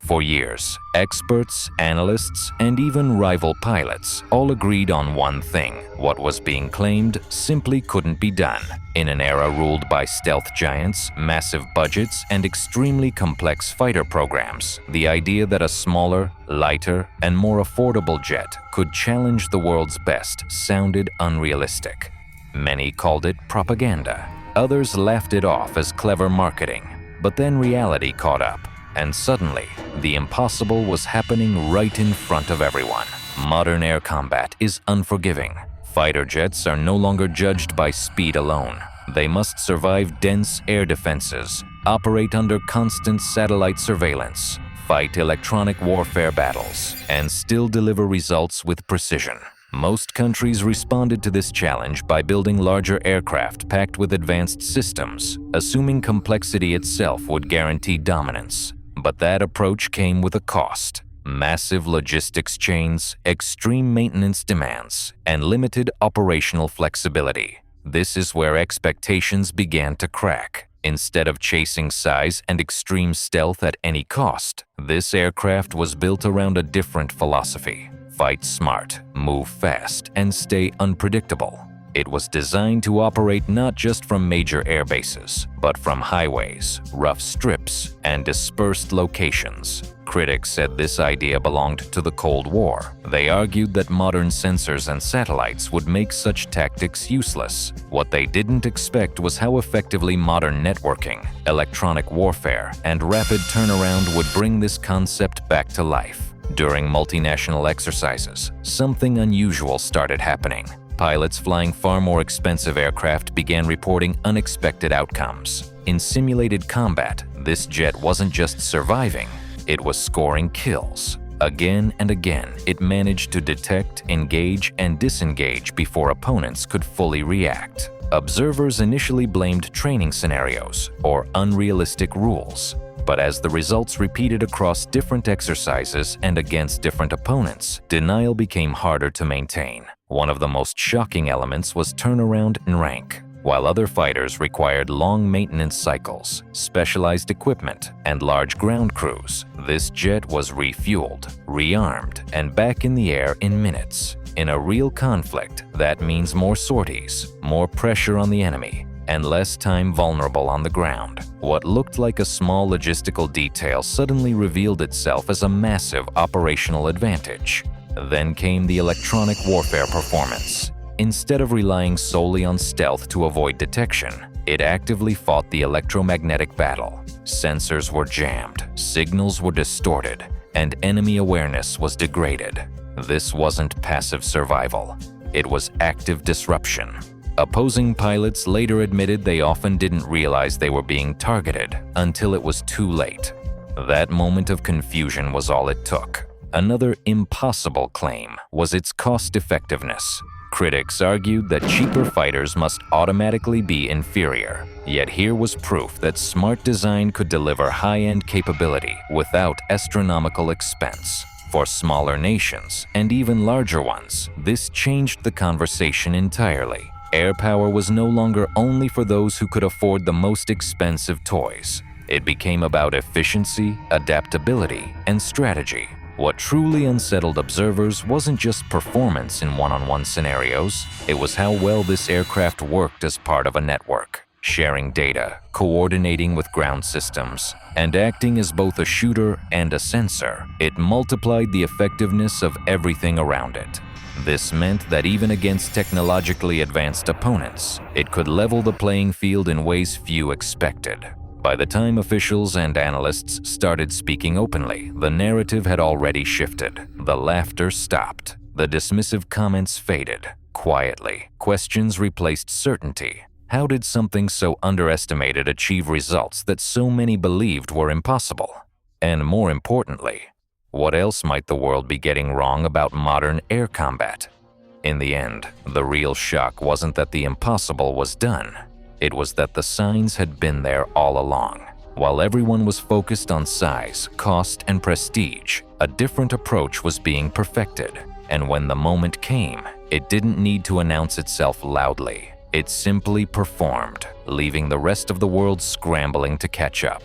For years, experts, analysts, and even rival pilots all agreed on one thing: what was being claimed simply couldn't be done. In an era ruled by stealth giants, massive budgets, and extremely complex fighter programs, the idea that a smaller, lighter, and more affordable jet could challenge the world's best sounded unrealistic. Many called it propaganda. Others laughed it off as clever marketing. But then reality caught up. And suddenly, the impossible was happening right in front of everyone. Modern air combat is unforgiving. Fighter jets are no longer judged by speed alone. They must survive dense air defenses, operate under constant satellite surveillance, fight electronic warfare battles, and still deliver results with precision. Most countries responded to this challenge by building larger aircraft packed with advanced systems, assuming complexity itself would guarantee dominance. But that approach came with a cost: massive logistics chains, extreme maintenance demands, and limited operational flexibility. This is where expectations began to crack. Instead of chasing size and extreme stealth at any cost, this aircraft was built around a different philosophy: fight smart, move fast, and stay unpredictable. It was designed to operate not just from major air bases, but from highways, rough strips, and dispersed locations. Critics said this idea belonged to the Cold War. They argued that modern sensors and satellites would make such tactics useless. What they didn't expect was how effectively modern networking, electronic warfare, and rapid turnaround would bring this concept back to life. During multinational exercises, something unusual started happening. Pilots flying far more expensive aircraft began reporting unexpected outcomes. In simulated combat, this jet wasn't just surviving, it was scoring kills. Again and again, it managed to detect, engage, and disengage before opponents could fully react. Observers initially blamed training scenarios or unrealistic rules. But as the results repeated across different exercises and against different opponents, denial became harder to maintain. One of the most shocking elements was turnaround and rank. While other fighters required long maintenance cycles, specialized equipment, and large ground crews, this jet was refueled, rearmed, and back in the air in minutes. In a real conflict, that means more sorties, more pressure on the enemy, and less time vulnerable on the ground. What looked like a small logistical detail suddenly revealed itself as a massive operational advantage. Then came the electronic warfare performance. Instead of relying solely on stealth to avoid detection, it actively fought the electromagnetic battle. Sensors were jammed, signals were distorted, and enemy awareness was degraded. This wasn't passive survival. It was active disruption. Opposing pilots later admitted they often didn't realize they were being targeted until it was too late. That moment of confusion was all it took. Another impossible claim was its cost-effectiveness. Critics argued that cheaper fighters must automatically be inferior. Yet here was proof that smart design could deliver high-end capability without astronomical expense. For smaller nations, and even larger ones, this changed the conversation entirely. Air power was no longer only for those who could afford the most expensive toys. It became about efficiency, adaptability, and strategy. What truly unsettled observers wasn't just performance in one-on-one scenarios, it was how well this aircraft worked as part of a network, sharing data, coordinating with ground systems, and acting as both a shooter and a sensor. It multiplied the effectiveness of everything around it. This meant that even against technologically advanced opponents, it could level the playing field in ways few expected. By the time officials and analysts started speaking openly, the narrative had already shifted. The laughter stopped. The dismissive comments faded. Quietly, questions replaced certainty. How did something so underestimated achieve results that so many believed were impossible? And more importantly, what else might the world be getting wrong about modern air combat? In the end, the real shock wasn't that the impossible was done. It was that the signs had been there all along. While everyone was focused on size, cost, and prestige, a different approach was being perfected. And when the moment came, it didn't need to announce itself loudly. It simply performed, leaving the rest of the world scrambling to catch up.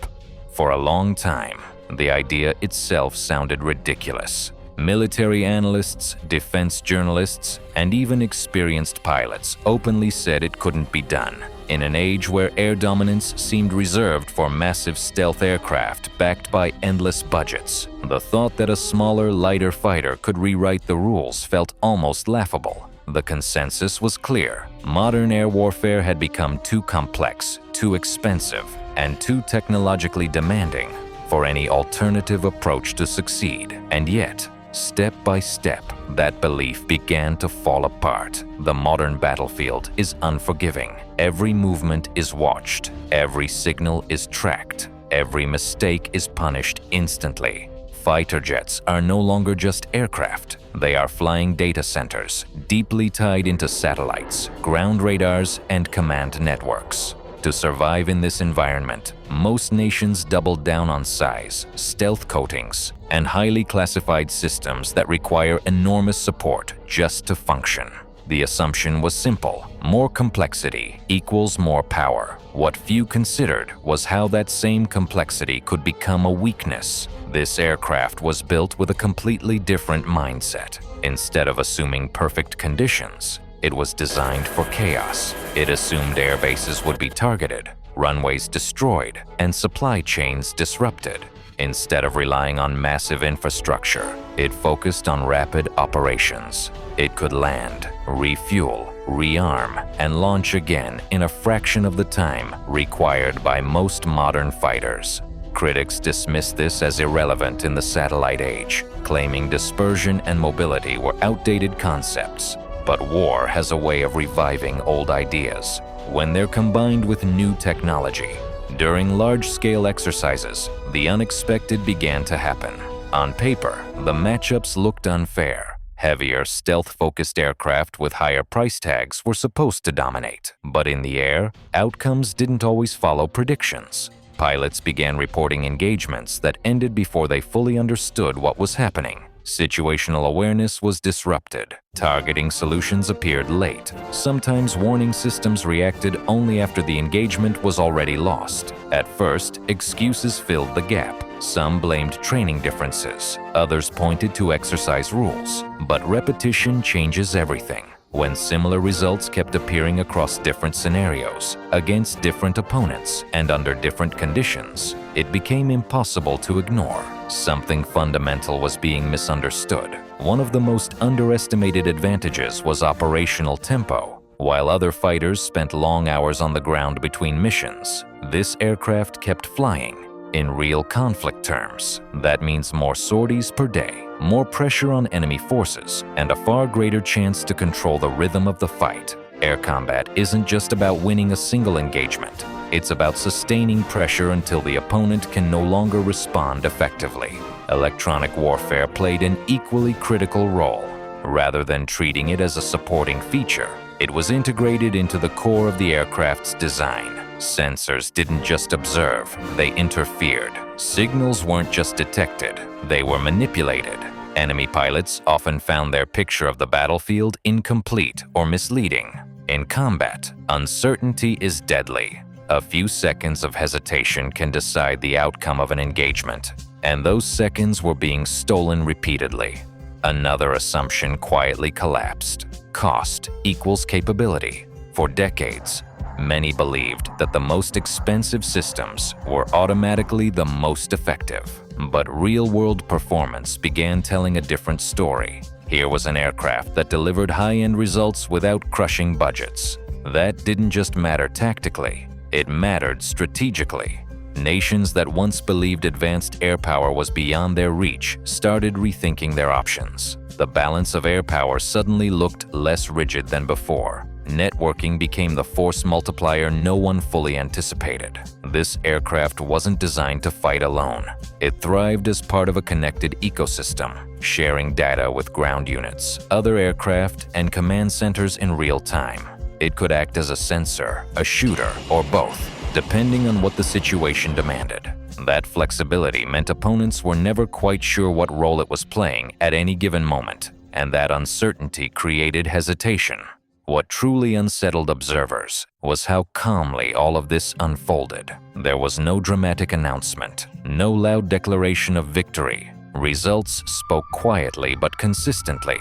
For a long time, The idea itself sounded ridiculous. Military analysts, defense journalists, and even experienced pilots openly said it couldn't be done. In an age where air dominance seemed reserved for massive stealth aircraft backed by endless budgets, the thought that a smaller, lighter fighter could rewrite the rules felt almost laughable. The consensus was clear. Modern air warfare had become too complex, too expensive, and too technologically demanding for any alternative approach to succeed. And yet, step by step, that belief began to fall apart. The modern battlefield is unforgiving. Every movement is watched. Every signal is tracked. Every mistake is punished instantly. Fighter jets are no longer just aircraft. They are flying data centers, deeply tied into satellites, ground radars, and command networks. To survive in this environment, most nations doubled down on size, stealth coatings, and highly classified systems that require enormous support just to function. The assumption was simple: more complexity equals more power. What few considered was how that same complexity could become a weakness. This aircraft was built with a completely different mindset. Instead of assuming perfect conditions, it was designed for chaos. It assumed air bases would be targeted, runways destroyed, and supply chains disrupted. Instead of relying on massive infrastructure, it focused on rapid operations. It could land, refuel, rearm, and launch again in a fraction of the time required by most modern fighters. Critics dismissed this as irrelevant in the satellite age, claiming dispersion and mobility were outdated concepts. But war has a way of reviving old ideas when they're combined with new technology. During large-scale exercises, the unexpected began to happen. On paper, the matchups looked unfair. Heavier, stealth-focused aircraft with higher price tags were supposed to dominate. But in the air, outcomes didn't always follow predictions. Pilots began reporting engagements that ended before they fully understood what was happening. Situational awareness was disrupted. Targeting solutions appeared late. Sometimes warning systems reacted only after the engagement was already lost. At first, excuses filled the gap. Some blamed training differences. Others pointed to exercise rules. But repetition changes everything. When similar results kept appearing across different scenarios, against different opponents, and under different conditions, it became impossible to ignore. Something fundamental was being misunderstood. One of the most underestimated advantages was operational tempo. While other fighters spent long hours on the ground between missions, this aircraft kept flying. In real conflict terms, that means more sorties per day, more pressure on enemy forces, and a far greater chance to control the rhythm of the fight. Air combat isn't just about winning a single engagement. It's about sustaining pressure until the opponent can no longer respond effectively. Electronic warfare played an equally critical role. Rather than treating it as a supporting feature, it was integrated into the core of the aircraft's design. Sensors didn't just observe, they interfered. Signals weren't just detected, they were manipulated. Enemy pilots often found their picture of the battlefield incomplete or misleading. In combat, uncertainty is deadly. A few seconds of hesitation can decide the outcome of an engagement, and those seconds were being stolen repeatedly. Another assumption quietly collapsed. Cost equals capability. For decades, many believed that the most expensive systems were automatically the most effective. But real-world performance began telling a different story. Here was an aircraft that delivered high-end results without crushing budgets. That didn't just matter tactically, it mattered strategically. Nations that once believed advanced air power was beyond their reach started rethinking their options. The balance of air power suddenly looked less rigid than before. Networking became the force multiplier no one fully anticipated. This aircraft wasn't designed to fight alone. It thrived as part of a connected ecosystem, sharing data with ground units, other aircraft, and command centers in real time. It could act as a sensor, a shooter, or both, depending on what the situation demanded. That flexibility meant opponents were never quite sure what role it was playing at any given moment, and that uncertainty created hesitation. What truly unsettled observers was how calmly all of this unfolded. There was no dramatic announcement, no loud declaration of victory. Results spoke quietly but consistently.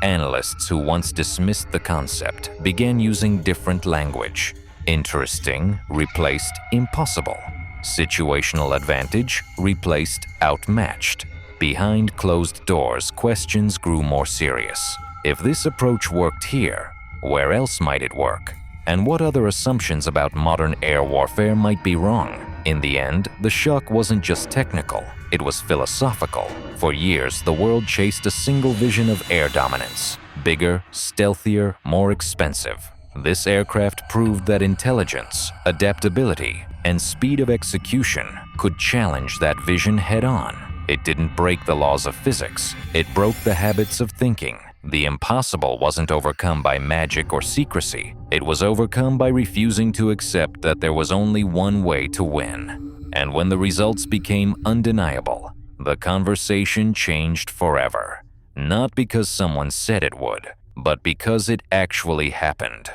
Analysts who once dismissed the concept began using different language. Interesting replaced impossible. Situational advantage replaced outmatched. Behind closed doors, questions grew more serious. If this approach worked here, where else might it work? And what other assumptions about modern air warfare might be wrong? In the end, the shock wasn't just technical, it was philosophical. For years, the world chased a single vision of air dominance: bigger, stealthier, more expensive. This aircraft proved that intelligence, adaptability, and speed of execution could challenge that vision head-on. It didn't break the laws of physics, it broke the habits of thinking. The impossible wasn't overcome by magic or secrecy, it was overcome by refusing to accept that there was only one way to win. And when the results became undeniable, the conversation changed forever. Not because someone said it would, but because it actually happened.